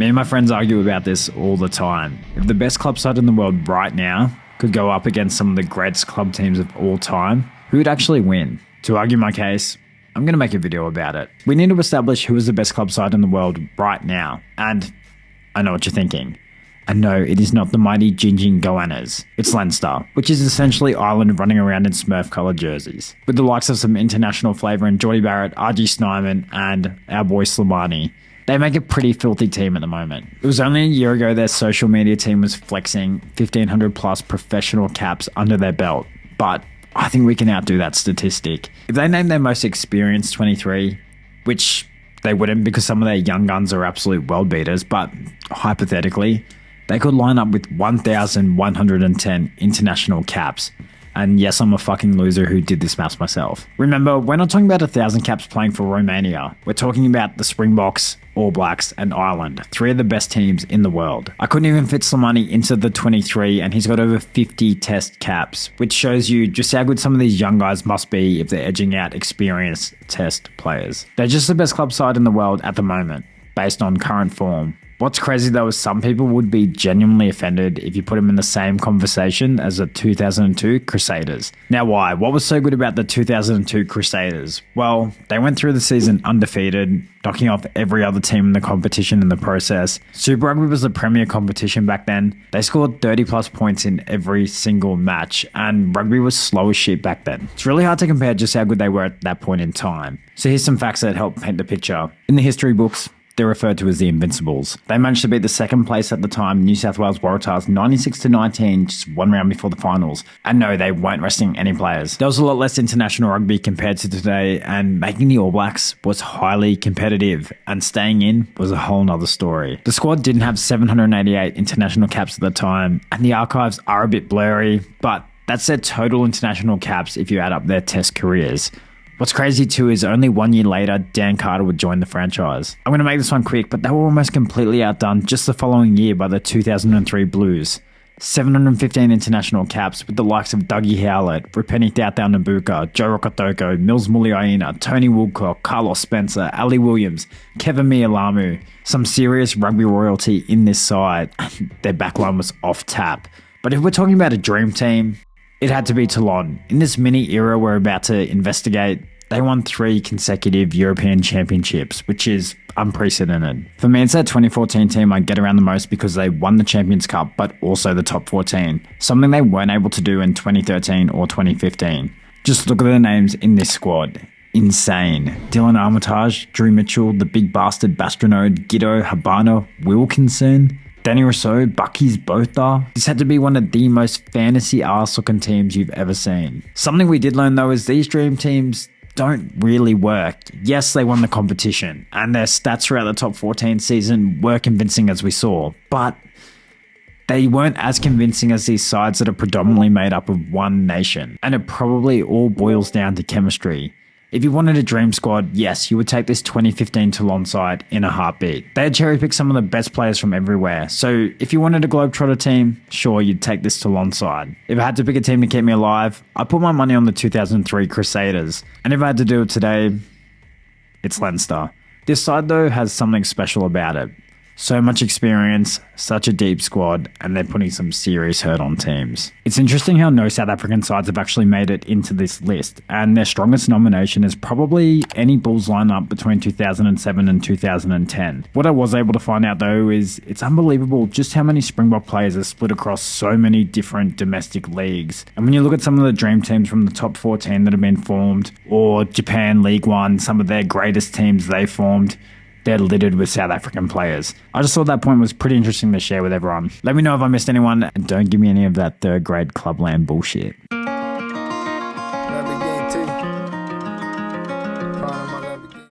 Me and my friends argue about this all the time. If the best club side in the world right now could go up against some of the greatest club teams of all time, who would actually win? To argue my case, I'm going to make a video about it. We need to establish who is the best club side in the world right now. And I know what you're thinking. And no, it is not the mighty Ginjin Goannas. It's Leinster, which is essentially Ireland running around in Smurf-coloured jerseys. With the likes of some international flavour in Geordie Barrett, RG Snyman, and our boy Slimani. They make a pretty filthy team at the moment. It was only a year ago their social media team was flexing 1,500 plus professional caps under their belt. But I think we can outdo that statistic. If they name their most experienced 23, which they wouldn't because some of their young guns are absolute world beaters, but hypothetically, they could line up with 1,110 international caps. And yes, I'm a fucking loser who did this maths myself. Remember, we're not talking about 1,000 caps playing for Romania. We're talking about the Springboks, All Blacks, and Ireland, 3 of the best teams in the world. I couldn't even fit Slimani into the 23, and he's got over 50 test caps, which shows you just how good some of these young guys must be if they're edging out experienced test players. They're just the best club side in the world at the moment, based on current form. What's crazy though is some people would be genuinely offended if you put them in the same conversation as the 2002 Crusaders. Now why? What was so good about the 2002 Crusaders? Well, they went through the season undefeated, knocking off every other team in the competition in the process. Super Rugby was the premier competition back then. They scored 30 plus points in every single match, and rugby was slow as shit back then. It's really hard to compare just how good they were at that point in time. So here's some facts that help paint the picture. In the history books, they're referred to as the Invincibles. They managed to beat the second place at the time New South Wales Waratahs 96-19, just one round before the finals. And no, they weren't resting any players. There was a lot less international rugby compared to today, and making the All Blacks was highly competitive, and staying in was a whole nother story. The squad didn't have 788 international caps at the time, and the archives are a bit blurry, but that's their total international caps if you add up their test careers. What's crazy too is only 1 year later, Dan Carter would join the franchise. I'm going to make this one quick, but they were almost completely outdone just the following year by the 2003 Blues. 715 international caps with the likes of Dougie Howlett, Rupeni Tautau Nabuka, Joe Rokotoko, Mills Muliaina, Tony Woodcock, Carlos Spencer, Ali Williams, Kevin Mialamu. Some serious rugby royalty in this side. Their backline was off tap. But if we're talking about a dream team, it had to be Toulon. In this mini era we're about to investigate, they won 3 consecutive European championships, which is unprecedented. For me, it's that 2014 team I get around the most because they won the Champions Cup, but also the top 14, something they weren't able to do in 2013 or 2015. Just look at the names in this squad. Insane. Dylan Armitage, Drew Mitchell, the big bastard Bastronode, Giddo, Habana, Wilkinson, Danny Rousseau, Bucky's Botha. This had to be one of the most fantasy ass-looking teams you've ever seen. Something we did learn though is these dream teams don't really work. Yes, they won the competition, and their stats throughout the top 14 season were convincing as we saw, but they weren't as convincing as these sides that are predominantly made up of one nation, and it probably all boils down to chemistry. If you wanted a dream squad, yes, you would take this 2015 Toulon side in a heartbeat. They had cherry-picked some of the best players from everywhere, so if you wanted a Globetrotter team, sure, you'd take this Toulon side. If I had to pick a team to keep me alive, I'd put my money on the 2003 Crusaders, and if I had to do it today, it's Leinster. This side, though, has something special about it. So much experience, such a deep squad, and they're putting some serious hurt on teams. It's interesting how no South African sides have actually made it into this list, and their strongest nomination is probably any Bulls lineup between 2007 and 2010. What I was able to find out though is it's unbelievable just how many Springbok players are split across so many different domestic leagues. And when you look at some of the dream teams from the top 14 that have been formed, or Japan League One, some of their greatest teams they formed, they're littered with South African players. I just thought that point was pretty interesting to share with everyone. Let me know if I missed anyone, and don't give me any of that third grade clubland bullshit.